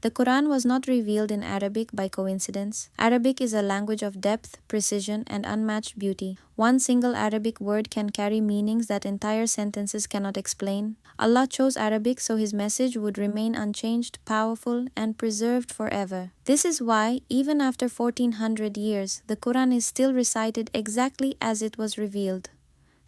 The Quran was not revealed in Arabic by coincidence. Arabic is a language of depth, precision, and unmatched beauty. One single Arabic word can carry meanings that entire sentences cannot explain. Allah chose Arabic so His message would remain unchanged, powerful, and preserved forever. This is why, even after 1400 years, the Quran is still recited exactly as it was revealed.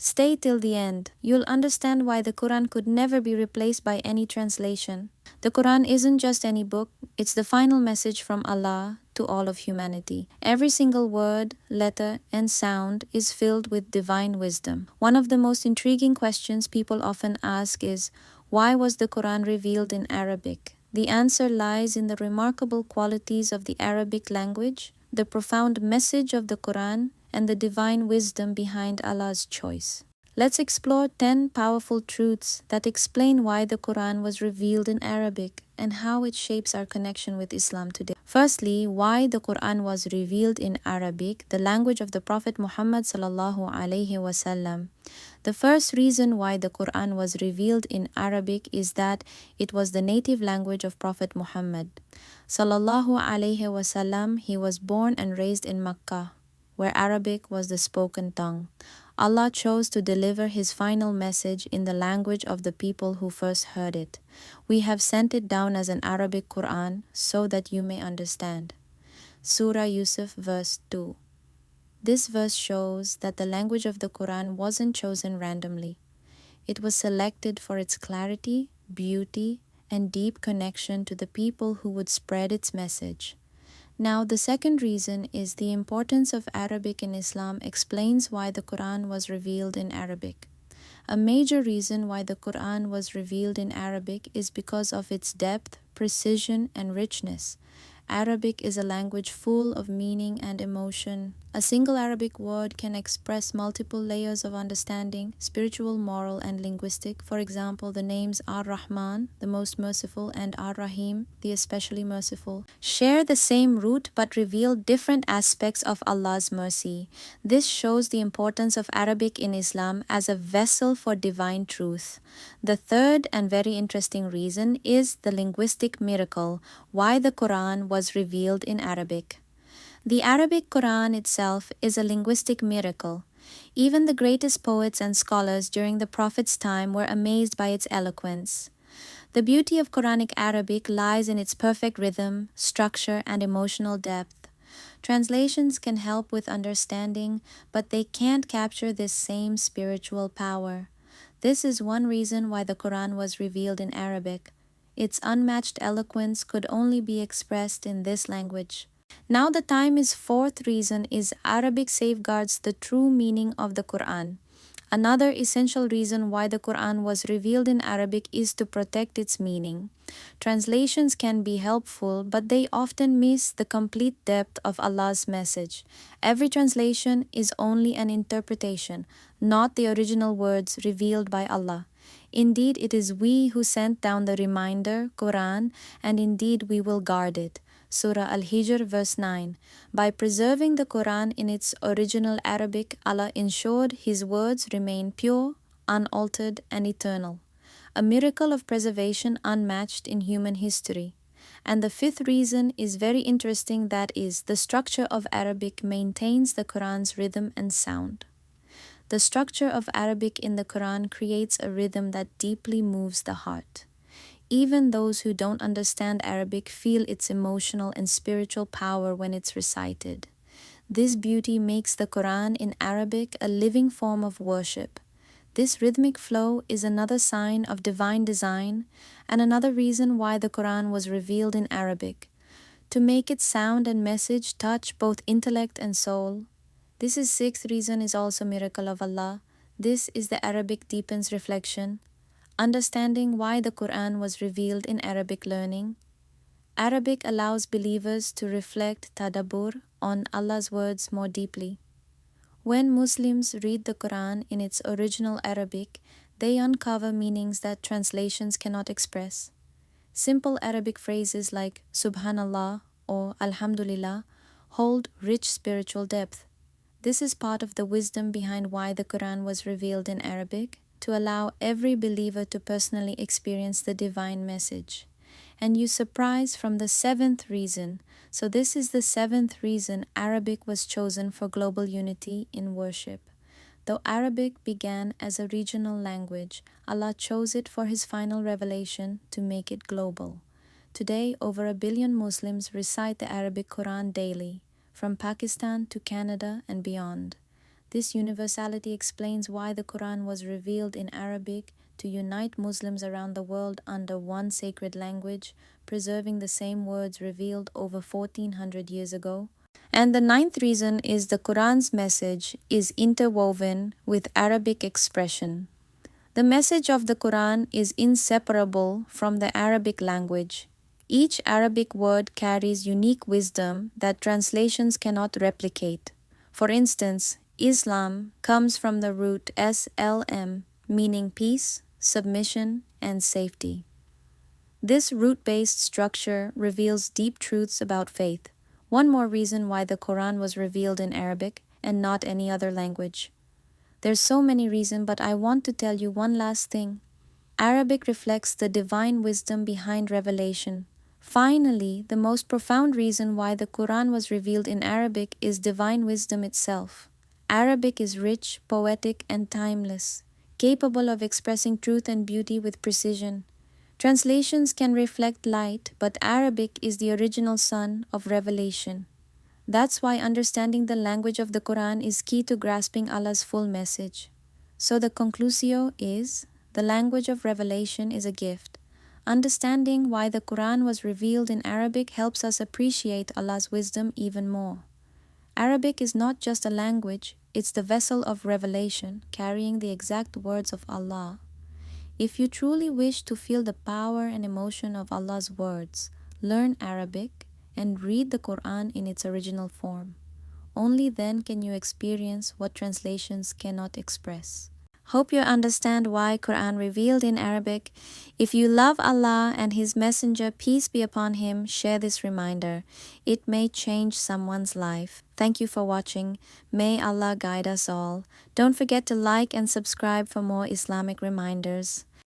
Stay till the end. You'll understand why the Quran could never be replaced by any translation. The Quran isn't just any book, it's the final message from Allah to all of humanity. Every single word, letter, and sound is filled with divine wisdom. One of the most intriguing questions people often ask is, why was the Quran revealed in Arabic? The answer lies in the remarkable qualities of the Arabic language, the profound message of the Quran, and the divine wisdom behind Allah's choice. Let's explore 10 powerful truths that explain why the Quran was revealed in Arabic and how it shapes our connection with Islam today. Firstly, why the Quran was revealed in Arabic, the language of the Prophet Muhammad sallallahu alaihi wasallam. The first reason why the Quran was revealed in Arabic is that it was the native language of Prophet Muhammad sallallahu alaihi wasallam. He was born and raised in Makkah, where Arabic was the spoken tongue. Allah chose to deliver His final message in the language of the people who first heard it. We have sent it down as an Arabic Quran so that you may understand. Surah Yusuf verse 2. This verse shows that the language of the Quran wasn't chosen randomly. It was selected for its clarity, beauty, and deep connection to the people who would spread its message. Now, the second reason is the importance of Arabic in Islam explains why the Quran was revealed in Arabic. A major reason why the Quran was revealed in Arabic is because of its depth, precision, and richness. Arabic is a language full of meaning and emotion. A single Arabic word can express multiple layers of understanding, spiritual, moral, and linguistic. For example, the names Ar-Rahman, the most merciful, and Ar-Rahim, the especially merciful, share the same root but reveal different aspects of Allah's mercy. This shows the importance of Arabic in Islam as a vessel for divine truth. The third and very interesting reason is the linguistic miracle, why the Quran was revealed in Arabic. The Arabic Quran itself is a linguistic miracle. Even the greatest poets and scholars during the Prophet's time were amazed by its eloquence. The beauty of Quranic Arabic lies in its perfect rhythm, structure, and emotional depth. Translations can help with understanding, but they can't capture this same spiritual power. This is one reason why the Quran was revealed in Arabic. Its unmatched eloquence could only be expressed in this language. Now the time is fourth reason is Arabic safeguards the true meaning of the Quran. Another essential reason why the Quran was revealed in Arabic is to protect its meaning. Translations can be helpful, but they often miss the complete depth of Allah's message. Every translation is only an interpretation, not the original words revealed by Allah. Indeed, it is we who sent down the reminder, Quran, and indeed we will guard it. Surah Al-Hijr verse 9. By preserving the Quran in its original Arabic, Allah ensured His words remain pure, unaltered, and eternal. A miracle of preservation unmatched in human history. And the fifth reason is very interesting, that is, the structure of Arabic maintains the Quran's rhythm and sound. The structure of Arabic in the Quran creates a rhythm that deeply moves the heart. Even those who don't understand Arabic feel its emotional and spiritual power when it's recited. This beauty makes the Quran in Arabic a living form of worship. This rhythmic flow is another sign of divine design and another reason why the Quran was revealed in Arabic, to make its sound and message touch both intellect and soul. This is sixth reason is also miracle of Allah. This is the Arabic deepens reflection. Understanding why the Quran was revealed in Arabic learning. Arabic allows believers to reflect tadabbur on Allah's words more deeply. When Muslims read the Quran in its original Arabic, they uncover meanings that translations cannot express. Simple Arabic phrases like Subhanallah or Alhamdulillah hold rich spiritual depth. This is part of the wisdom behind why the Quran was revealed in Arabic, to allow every believer to personally experience the divine message. And you surprise from the seventh reason. So, this is the seventh reason Arabic was chosen for global unity in worship. Though Arabic began as a regional language, Allah chose it for His final revelation to make it global. Today, over 1 billion Muslims recite the Arabic Qur'an daily, from Pakistan to Canada and beyond. This universality explains why the Qur'an was revealed in Arabic to unite Muslims around the world under one sacred language, preserving the same words revealed over 1400 years ago. And the ninth reason is the Qur'an's message is interwoven with Arabic expression. The message of the Qur'an is inseparable from the Arabic language. Each Arabic word carries unique wisdom that translations cannot replicate. For instance, Islam comes from the root SLM, meaning peace, submission, and safety. This root-based structure reveals deep truths about faith. One more reason why the Quran was revealed in Arabic and not any other language. There's so many reasons, but I want to tell you one last thing. Arabic reflects the divine wisdom behind revelation. Finally, the most profound reason why the Quran was revealed in Arabic is divine wisdom itself. Arabic is rich, poetic, and timeless, capable of expressing truth and beauty with precision. Translations can reflect light, but Arabic is the original sun of revelation. That's why understanding the language of the Quran is key to grasping Allah's full message. So the conclusio is, the language of revelation is a gift. Understanding why the Quran was revealed in Arabic helps us appreciate Allah's wisdom even more. Arabic is not just a language, it's the vessel of revelation, carrying the exact words of Allah. If you truly wish to feel the power and emotion of Allah's words, learn Arabic and read the Quran in its original form. Only then can you experience what translations cannot express. Hope you understand why Quran revealed in Arabic. If you love Allah and His Messenger, peace be upon him, share this reminder. It may change someone's life. Thank you for watching. May Allah guide us all. Don't forget to like and subscribe for more Islamic reminders.